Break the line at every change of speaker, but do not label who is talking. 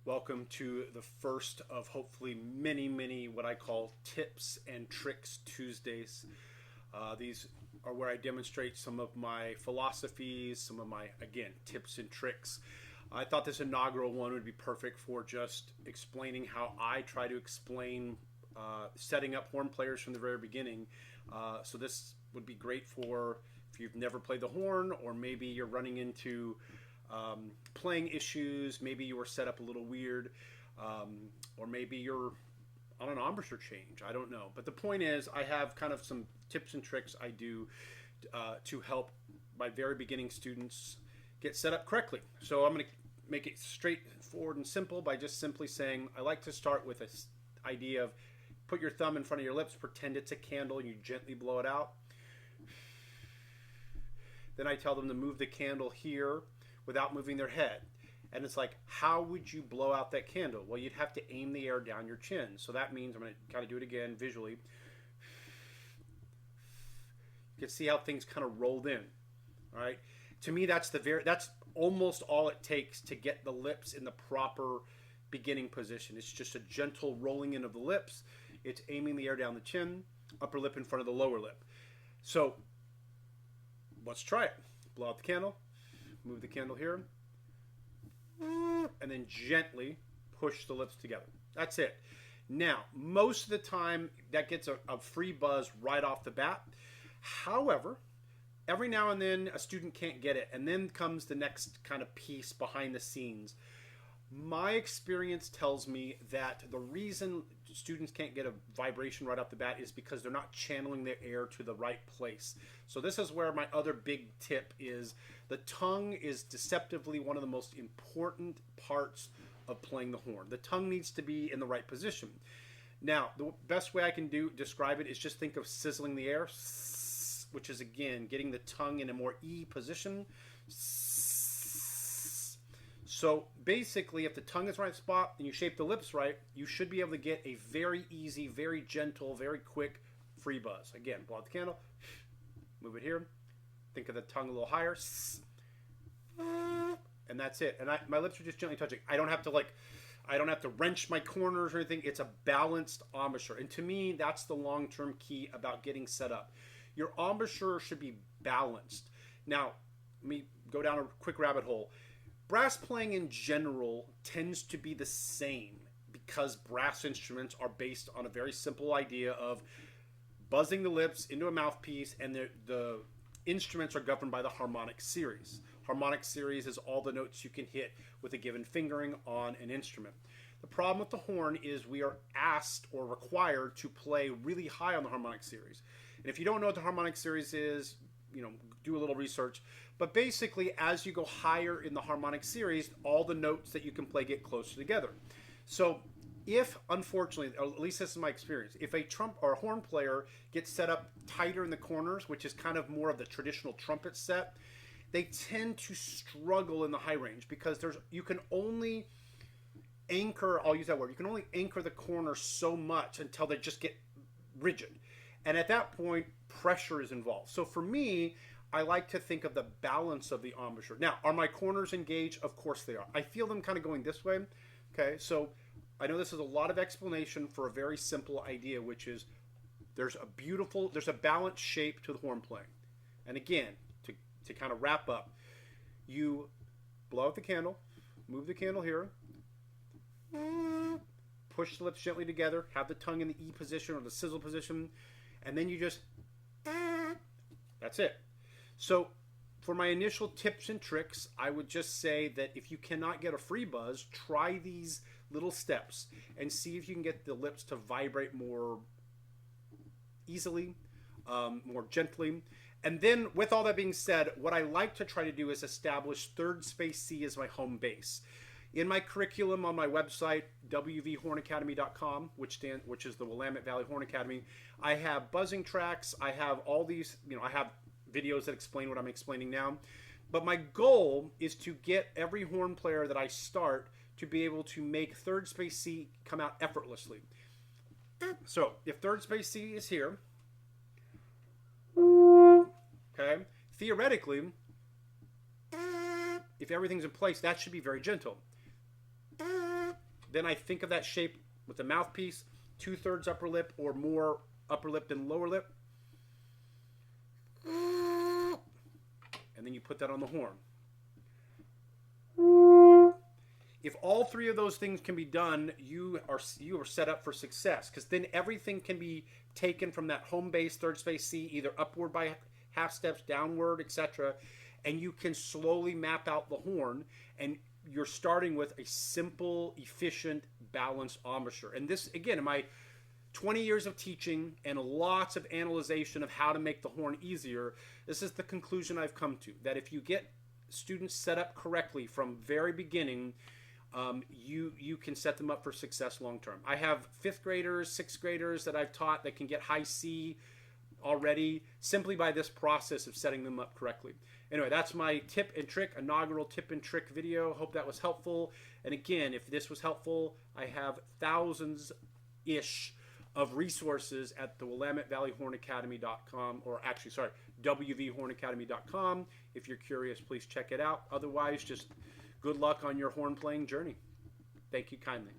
Welcome to the first of hopefully many what I call tips and tricks Tuesdays. These are where I demonstrate some of my philosophies, some of my, again, tips and tricks. I thought this inaugural one would be perfect for just explaining how I try to explain setting up horn players from the very beginning. So this would be great for if you've never played the horn, or maybe you're running into playing issues, maybe you were set up a little weird, or maybe you're on an embouchure change. I don't know. But the point is, I have kind of some tips and tricks I do to help my very beginning students get set up correctly. So I'm going to make it straightforward and simple by just simply saying, I like to start with this idea of put your thumb in front of your lips, pretend it's a candle, and you gently blow it out. Then I tell them to move the candle here without moving their head. And it's like, how would you blow out that candle? Well, you'd have to aim the air down your chin. So that means, I'm going to kind of do it again visually. You can see how things kind of rolled in. All right. To me, that's almost all it takes to get the lips in the proper beginning position. It's just a gentle rolling in of the lips. It's aiming the air down the chin, upper lip in front of the lower lip. So let's try it. Blow out the candle. Move the candle here, and then gently push the lips together. That's it. Now, most of the time, that gets a free buzz right off the bat. However, every now and then, a student can't get it, and then comes the next kind of piece behind the scenes. My experience tells me that the reason students can't get a vibration right off the bat is because they're not channeling their air to the right place. So this is where my other big tip is: the tongue is deceptively one of the most important parts of playing the horn. The tongue needs to be in the right position. Now, the best way I can describe it is just think of sizzling the air, which is, again, getting the tongue in a more E position. So basically, if the tongue is in the right spot and you shape the lips right, you should be able to get a very easy, very gentle, very quick free buzz. Again, blow out the candle, move it here, think of the tongue a little higher, and that's it. And my lips are just gently touching. I don't have to wrench my corners or anything. It's a balanced embouchure. And to me, that's the long-term key about getting set up. Your embouchure should be balanced. Now, let me go down a quick rabbit hole. Brass playing in general tends to be the same because brass instruments are based on a very simple idea of buzzing the lips into a mouthpiece, and the instruments are governed by the harmonic series. Harmonic series is all the notes you can hit with a given fingering on an instrument. The problem with the horn is we are asked or required to play really high on the harmonic series. And if you don't know what the harmonic series is, do a little research. But basically, as you go higher in the harmonic series, all the notes that you can play get closer together. So if, unfortunately, or at least this is my experience, if a trump or a horn player gets set up tighter in the corners, which is kind of more of the traditional trumpet set, they tend to struggle in the high range because you can only anchor, I'll use that word, you can only anchor the corner so much until they just get rigid. And at that point, pressure is involved. So for me, I like to think of the balance of the embouchure. Now, are my corners engaged? Of course they are. I feel them kind of going this way. Okay, so I know this is a lot of explanation for a very simple idea, which is there's a balanced shape to the horn playing. And again, to kind of wrap up, you blow out the candle, move the candle here, push the lips gently together, have the tongue in the E position or the sizzle position, and then you just, that's it. So for my initial tips and tricks, I would just say that if you cannot get a free buzz, try these little steps and see if you can get the lips to vibrate more easily, more gently. And then with all that being said, what I like to try to do is establish third space C as my home base. In my curriculum on my website, wvhornacademy.com, which is the Willamette Valley Horn Academy, I have buzzing tracks. I have all these, I have videos that explain what I'm explaining now. But my goal is to get every horn player that I start to be able to make third space C come out effortlessly. So if third space C is here, okay, theoretically, if everything's in place, that should be very gentle. then I think of that shape with the mouthpiece, 2/3 upper lip or more upper lip than lower lip. And then you put that on the horn. If all three of those things can be done, you are set up for success, because then everything can be taken from that home base, third space C, either upward by half steps, downward, etc., and you can slowly map out the horn, and you're starting with a simple, efficient, balanced embouchure. And this, again, in my 20 years of teaching and lots of analyzation of how to make the horn easier, this is the conclusion I've come to, that if you get students set up correctly from very beginning, you can set them up for success long term. I have 5th graders, 6th graders that I've taught that can get high C already simply by this process of setting them up correctly. Anyway, that's my tip and trick, inaugural tip and trick video. Hope that was helpful. And again, if this was helpful, I have thousands-ish of resources at the Willamette Valley Horn Academy.com, or actually, sorry, wvhornacademy.com. If you're curious, please check it out. Otherwise, just good luck on your horn playing journey. Thank you kindly.